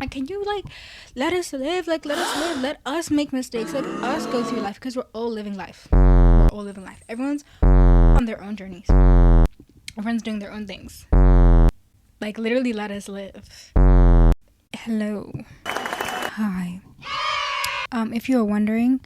Like, can you like let us live? Like, let us live. Let us make mistakes. Let us go through life, because we're all living life. We're all living life. Everyone's on their own journeys. Everyone's doing their own things. Like, literally, let us live. Hello. Hi. If you were wondering,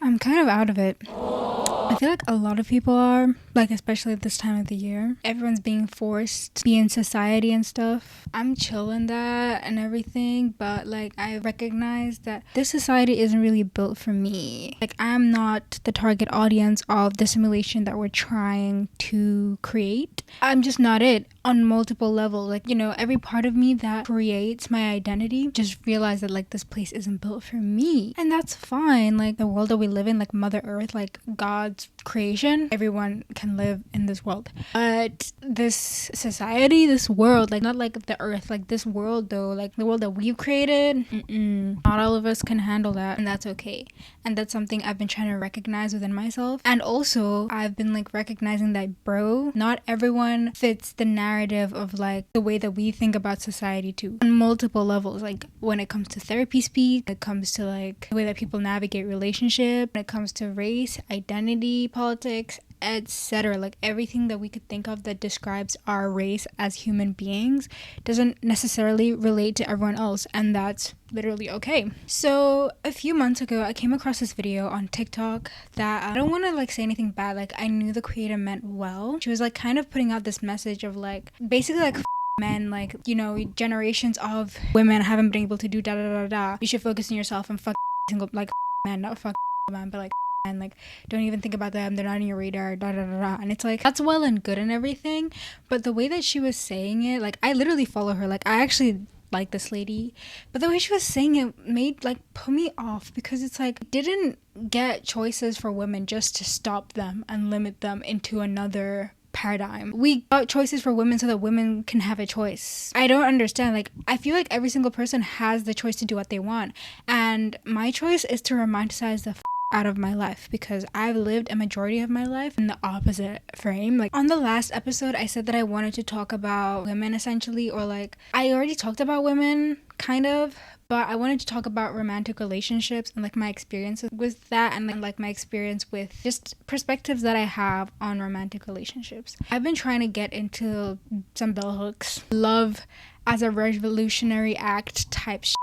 I'm kind of out of it. I feel like a lot of people are, like, especially at this time of the year. Everyone's being forced to be in society and stuff. I'm chill in that and everything, but like, I recognize that this society isn't really built for me. Like, I'm not the target audience of the simulation that we're trying to create. I'm just not it on multiple levels. Like, you know, every part of me that creates my identity just realize that like this place isn't built for me, and that's fine. Like, the world that we live in, like Mother Earth, like God's creation, everyone can live in this world, but this society, this world, like not like the earth, like this world though, like the world that we've created, not all of us can handle that, and that's okay. And that's something I've been trying to recognize within myself. And also I've been like recognizing that, bro, not everyone fits the narrative of like the way that we think about society too, on multiple levels. Like when it comes to therapy speak, it comes to like the way that people navigate relationship, when it comes to race, identity, politics, etc. Like everything that we could think of that describes our race as human beings doesn't necessarily relate to everyone else, and that's literally okay. So a few months ago, I came across this video on TikTok that I don't want to like say anything bad, like I knew the creator meant well. She was like kind of putting out this message of like basically like men, like, you know, generations of women haven't been able to do da da da da. You should focus on yourself and fuck single like men, not fuck man, but like, and like don't even think about them, they're not in your radar, da da da da. And it's like, that's well and good and everything, but the way that she was saying it, like I literally follow her, like I actually like this lady, but the way she was saying it made like put me off, because it's like didn't get choices for women just to stop them and limit them into another paradigm. We got choices for women so that women can have a choice. I don't understand. Like, I feel like every single person has the choice to do what they want, and my choice is to romanticize the out of my life, because I've lived a majority of my life in the opposite frame. Like on the last episode, I said that I wanted to talk about women essentially, or like I already talked about women kind of, but I wanted to talk about romantic relationships and like my experiences with that, and like my experience with just perspectives that I have on romantic relationships. I've been trying to get into some bell hooks, love as a revolutionary act type shit.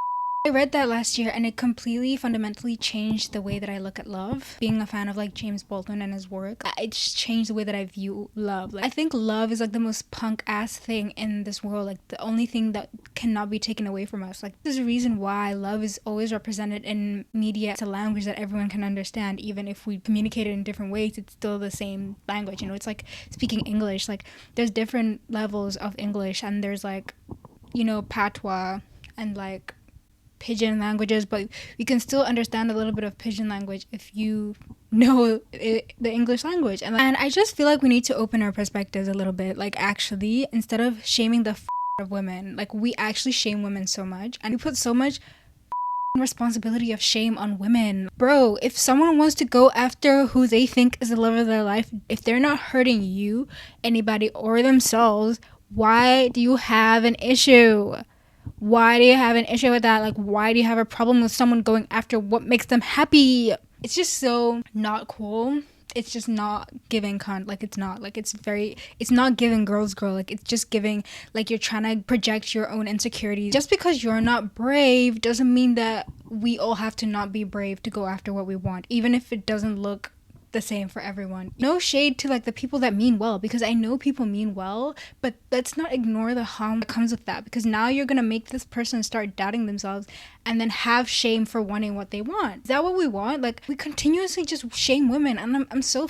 I read that last year, and it completely fundamentally changed the way that I look at love. Being a fan of like James Baldwin and his work, it just changed the way that I view love. Like, I think love is like the most punk ass thing in this world, like the only thing that cannot be taken away from us. Like, there's a reason why love is always represented in media. It's a language that everyone can understand. Even if we communicate it in different ways, it's still the same language. You know, it's like speaking English. Like, there's different levels of English, and there's like, you know, patois and like Pidgin languages, but you can still understand a little bit of Pidgin language if you know the English language. And I just feel like we need to open our perspectives a little bit. Like, actually, instead of shaming the of women, like we actually shame women so much, and we put so much responsibility of shame on women. Bro, if someone wants to go after who they think is the love of their life, if they're not hurting you, anybody, or themselves, why do you have an issue? Why do you have an issue with that? Like, why do you have a problem with someone going after what makes them happy? It's just so not cool. It's just not giving like it's not like it's not giving girl. Like, it's just giving like you're trying to project your own insecurities. Just because you're not brave doesn't mean that we all have to not be brave to go after what we want, even if it doesn't look the same for everyone. No shade to like the people that mean well, because I know people mean well, but let's not ignore the harm that comes with that, because now you're gonna make this person start doubting themselves and then have shame for wanting what they want. Is that what we want? Like, we continuously just shame women, and I'm so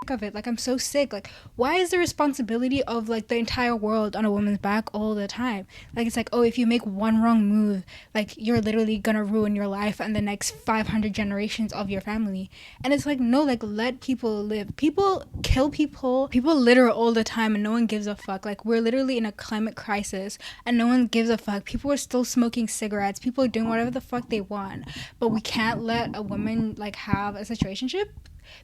of it. Like, I'm so sick. Like, why is the responsibility of like the entire world on a woman's back all the time? Like, it's like, oh, if you make one wrong move, like you're literally gonna ruin your life and the next 500 generations of your family. And it's like, no, like, let people live. People kill people litter all the time, and no one gives a fuck. Like, we're literally in a climate crisis and no one gives a fuck. People are still smoking cigarettes, people are doing whatever the fuck they want, but we can't let a woman like have a situationship.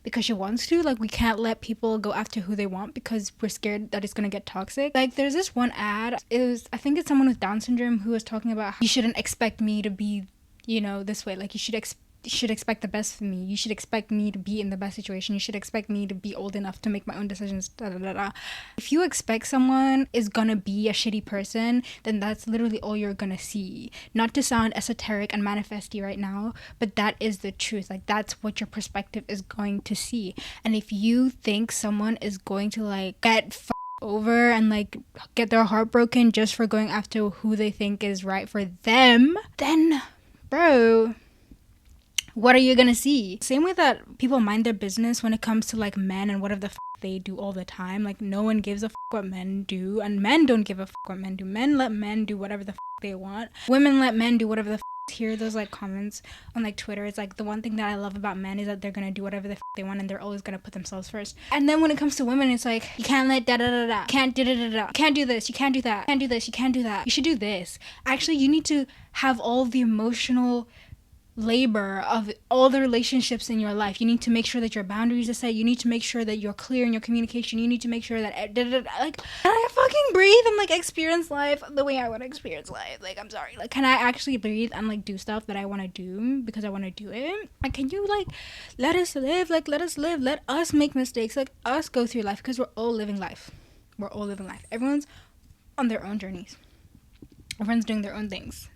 because she wants to. Like, we can't let people go after who they want because we're scared that it's gonna get toxic. Like, there's this one ad, I think it's someone with Down syndrome who was talking about how you shouldn't expect me to be, you know, this way. Like, you should expect the best from me. You should expect me to be in the best situation. You should expect me to be old enough to make my own decisions. Da, da, da, da. If you expect someone is gonna be a shitty person, then that's literally all you're gonna see. Not to sound esoteric and manifesty right now, but that is the truth. Like, that's what your perspective is going to see. And if you think someone is going to like get over and like get their heart broken just for going after who they think is right for them, then bro, what are you gonna see? Same way that people mind their business when it comes to like men and whatever the they do all the time. Like, no one gives a what men do, and men don't give a what men do. Men let men do whatever the they want. Women let men do whatever the hear those like comments on like Twitter. It's like, the one thing that I love about men is that they're gonna do whatever the they want and they're always gonna put themselves first. And then when it comes to women, it's like, you can't let da da da da, can't da da da da, can't do this, you can't do that, can't do this, you can't do that, you should do this. Actually, you need to have all the emotional labor of all the relationships in your life. You need to make sure that your boundaries are set. You need to make sure that you're clear in your communication. You need to make sure that like, can I fucking breathe and like experience life the way I want to experience life? Like, I'm sorry, like, can I actually breathe and like do stuff that I want to do because I want to do it? Like, can you like let us live? Like, let us live, let us make mistakes, like us go through life, because we're all living life. Everyone's on their own journeys. Everyone's doing their own things.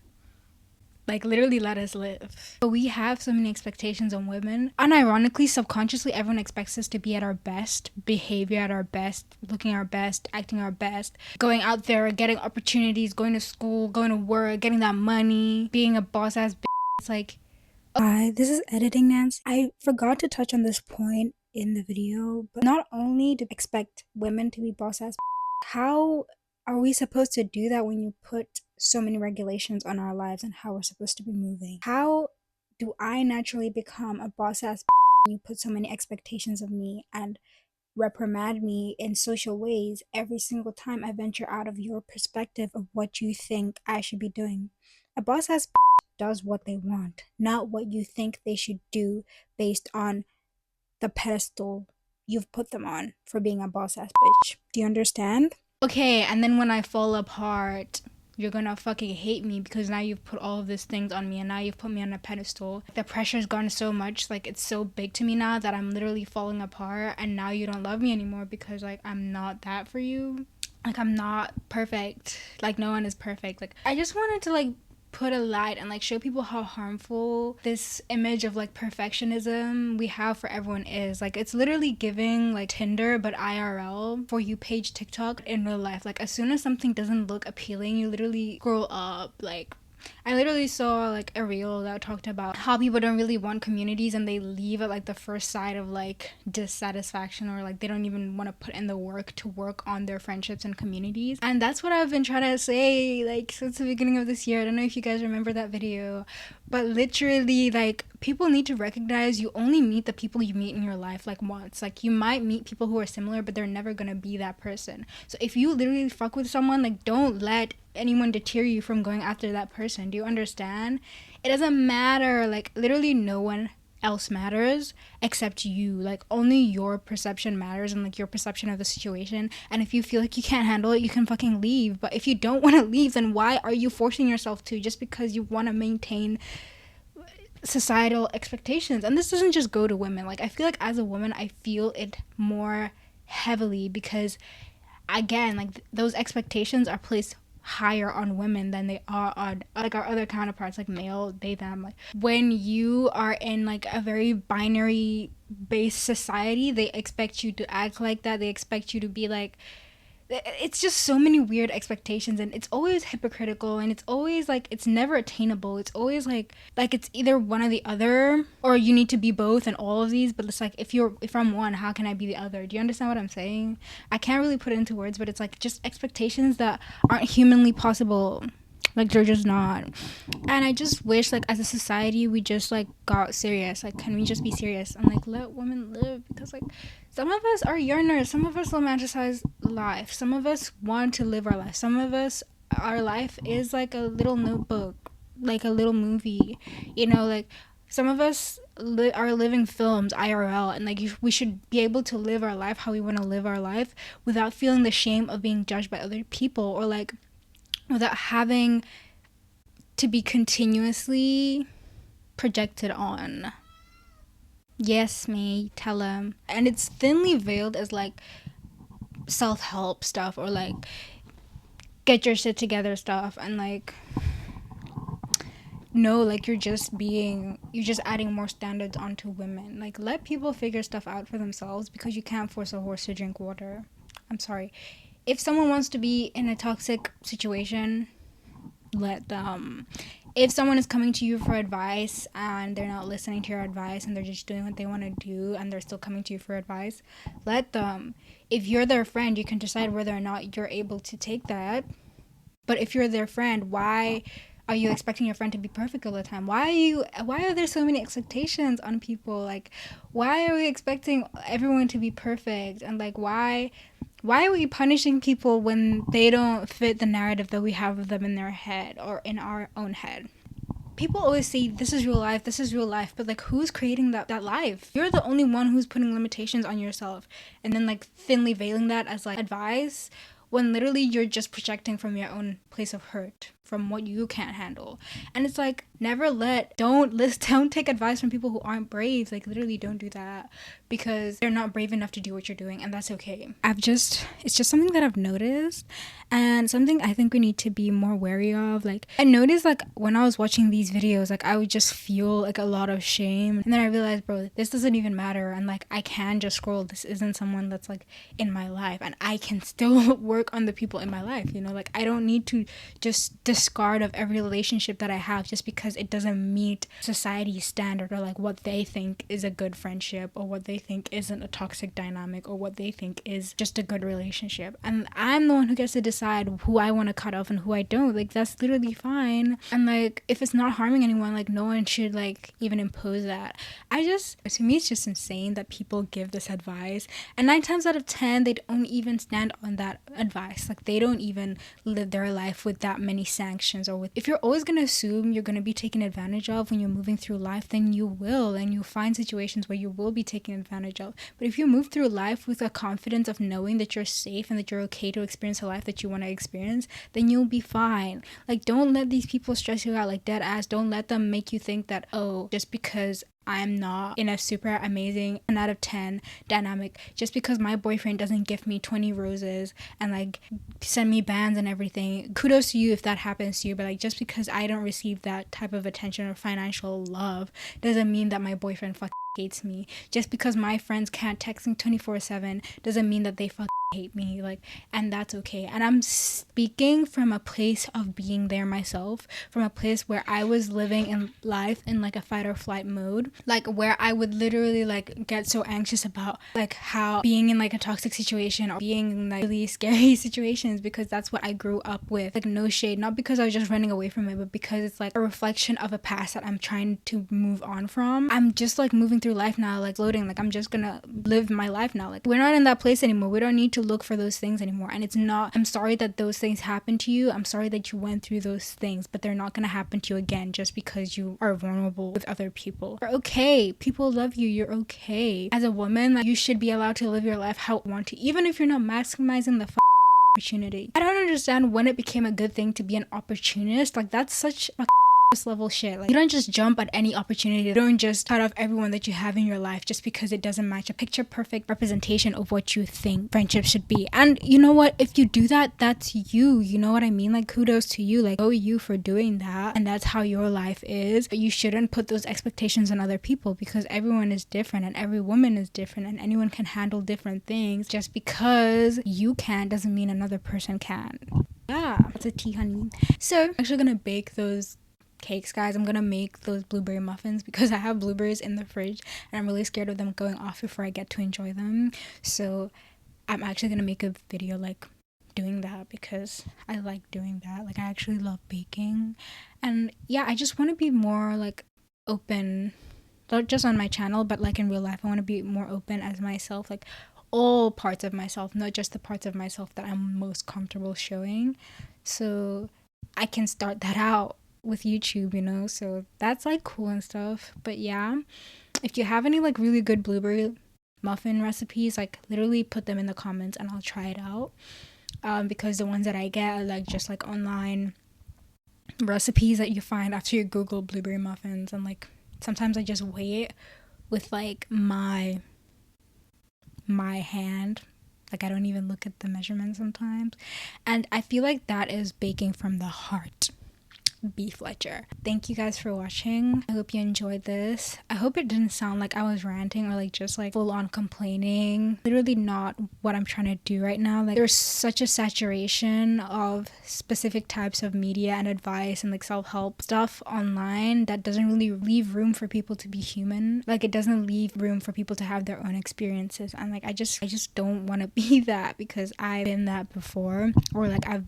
Like, literally, let us live. But we have so many expectations on women. Unironically, subconsciously, everyone expects us to be at our best, behavior at our best, looking our best, acting our best, going out there, getting opportunities, going to school, going to work, getting that money, being a boss-ass bitch. It's like... Hi, this is Editing Nance. I forgot to touch on this point in the video, but not only do we expect women to be boss-ass, how are we supposed to do that when you put so many regulations on our lives and how we're supposed to be moving? How do I naturally become a boss-ass when you put so many expectations of me and reprimand me in social ways every single time I venture out of your perspective of what you think I should be doing? A boss-ass does what they want, not what you think they should do based on the pedestal you've put them on for being a boss-ass bitch. Do you understand? Okay, and then when I fall apart, you're gonna fucking hate me because now you've put all of these things on me and now you've put me on a pedestal. The pressure's gone so much, like, it's so big to me now that I'm literally falling apart, and now you don't love me anymore because, like, I'm not that for you. Like, I'm not perfect. Like, no one is perfect. Like, I just wanted to, like, put a light and like show people how harmful this image of like perfectionism we have for everyone is. Like, it's literally giving like Tinder but IRL, for you page TikTok in real life. Like, as soon as something doesn't look appealing, you literally scroll up. Like, I literally saw like a reel that talked about how people don't really want communities and they leave at like the first sight of like dissatisfaction, or like they don't even want to put in the work to work on their friendships and communities. And that's what I've been trying to say like since the beginning of this year. I don't know if you guys remember that video, but literally, like, people need to recognize you only meet the people you meet in your life like once. Like, you might meet people who are similar, but they're never gonna be that person. So if you literally fuck with someone, like, don't let anyone deter you from going after that person. Do you understand? It doesn't matter. Like, literally no one else matters except you. Like, only your perception matters and like your perception of the situation. And if you feel like you can't handle it, you can fucking leave. But if you don't want to leave, then why are you forcing yourself to, just because you want to maintain societal expectations? And this doesn't just go to women. Like, I feel like as a woman, I feel it more heavily because, again, like, those expectations are placed higher on women than they are on like our other counterparts, like male, they, them. Like, when you are in like a very binary based society, they expect you to act like that. They expect you to be like, it's just so many weird expectations, and it's always hypocritical, and it's always like, it's never attainable. It's always like it's either one or the other, or you need to be both and all of these. But it's like, if I'm one, how can I be the other? Do you understand what I'm saying? I can't really put it into words, but it's like just expectations that aren't humanly possible. Like, they're just not. And I just wish, like, as a society, we just like got serious. Like, can we just be serious and like let women live? Because like, some of us are yearners, some of us romanticize life, some of us want to live our life, some of us, our life is like a little notebook, like a little movie, you know. Like, Some of us are living films IRL, and like we should be able to live our life how we want to live our life without feeling the shame of being judged by other people, or like without having to be continuously projected on. Yes, me, tell him. And it's thinly veiled as like self-help stuff, or like get your shit together stuff, and like no, like you're just adding more standards onto women. Like, let people figure stuff out for themselves, because you can't force a horse to drink water. I'm sorry. If someone wants to be in a toxic situation, let them. If someone is coming to you for advice and they're not listening to your advice and they're just doing what they want to do and they're still coming to you for advice, let them. If you're their friend, you can decide whether or not you're able to take that. But if you're their friend, why are you expecting your friend to be perfect all the time? Why are there so many expectations on people? Like, why are we expecting everyone to be perfect? And like, why are we punishing people when they don't fit the narrative that we have of them in their head or in our own head? People always say this is real life, but like, who's creating that life? You're the only one who's putting limitations on yourself, and then like thinly veiling that as like advice, when literally you're just projecting from your own place of hurt, from what you can't handle. And it's like, don't take advice from people who aren't brave. Like, literally don't do that, because they're not brave enough to do what you're doing, and that's okay. It's just something that I've noticed, and something I think we need to be more wary of. Like, I noticed, like, when I was watching these videos, like, I would just feel like a lot of shame, and then I realized, bro, this doesn't even matter, and like, I can just scroll. This isn't someone that's like in my life, and I can still work on the people in my life, you know? Like, I don't need to just discard of every relationship that I have just because it doesn't meet society's standard, or like what they think is a good friendship, or what they think isn't a toxic dynamic, or what they think is just a good relationship. And I'm the one who gets to decide who I want to cut off and who I don't. Like, that's literally fine. And like, if it's not harming anyone, like, no one should like even impose that. To me, it's just insane that people give this advice, and 9 times out of 10 they don't even stand on that advice. Like, they don't even live their life with that many sanctions, or with, if you're always going to assume you're going to be taken advantage of when you're moving through life, then you will, and you'll find situations where you will be taken advantage of. But if you move through life with a confidence of knowing that you're safe and that you're okay to experience a life that you want to experience, then you'll be fine. Like, don't let these people stress you out, like, dead ass. Don't let them make you think that, oh, just because I'm not in a super amazing 10 out of 10 dynamic, just because my boyfriend doesn't give me 20 roses and like send me bands and everything, kudos to you if that happens to you, but like, just because I don't receive that type of attention or financial love doesn't mean that my boyfriend fucking hates me. Just because my friends can't text me 24/7 doesn't mean that they fucking hate me. Like, and that's okay. And I'm speaking from a place of being there myself, from a place where I was living in life in like a fight or flight mode, like where I would literally like get so anxious about like how being in like a toxic situation or being in like really scary situations, because that's what I grew up with. Like, no shade, not because I was just running away from it, but because it's like a reflection of a past that I'm trying to move on from. I'm just like moving through life now, like floating, like I'm just gonna live my life now. Like, we're not in that place anymore. We don't need to look for those things anymore. And it's not, I'm sorry that those things happened to you, I'm sorry that you went through those things, but they're not gonna happen to you again just because you are vulnerable with other people. You're okay. People love you. You're okay. As a woman, like, you should be allowed to live your life how you want to, even if you're not maximizing the opportunity. I don't understand when it became a good thing to be an opportunist. Like, that's such a level shit. Like, you don't just jump at any opportunity. You don't just cut off everyone that you have in your life just because it doesn't match a picture perfect representation of what you think friendship should be. And you know what, if you do that, that's you know what I mean? Like, kudos to you, like, go you for doing that, and that's how your life is. But you shouldn't put those expectations on other people, because everyone is different and every woman is different and anyone can handle different things. Just because you can doesn't mean another person can. Yeah, that's a tea, honey. So I'm actually gonna bake those cakes, guys. I'm gonna make those blueberry muffins because I have blueberries in the fridge and I'm really scared of them going off before I get to enjoy them. So I'm actually gonna make a video like doing that, because I like doing that. Like, I actually love baking. And yeah, I just want to be more like open, not just on my channel, but like in real life. I want to be more open as myself, like all parts of myself, not just the parts of myself that I'm most comfortable showing. So I can start that out with YouTube, you know, so that's like cool and stuff. But yeah, if you have any like really good blueberry muffin recipes, like literally put them in the comments and I'll try it out. Because the ones that I get are like just like online recipes that you find after you Google blueberry muffins, and like sometimes I just weigh it with like my hand, like I don't even look at the measurements sometimes, and I feel like that is baking from the heart. Beef Ledger. Thank you guys for watching. I hope you enjoyed this. I hope it didn't sound like I was ranting or like just like full on complaining. Literally not what I'm trying to do right now. Like there's such a saturation of specific types of media and advice and like self-help stuff online that doesn't really leave room for people to be human. Like it doesn't leave room for people to have their own experiences, and like I just don't want to be that, because I've been that before, or like I've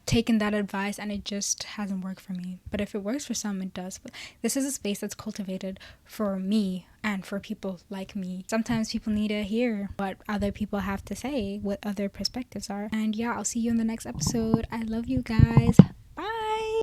taken that advice and it just hasn't worked for me. But if it works for some, it does. But this is a space that's cultivated for me and for people like me. Sometimes people need to hear what other people have to say, what other perspectives are. And yeah, I'll see you in the next episode. I love you guys.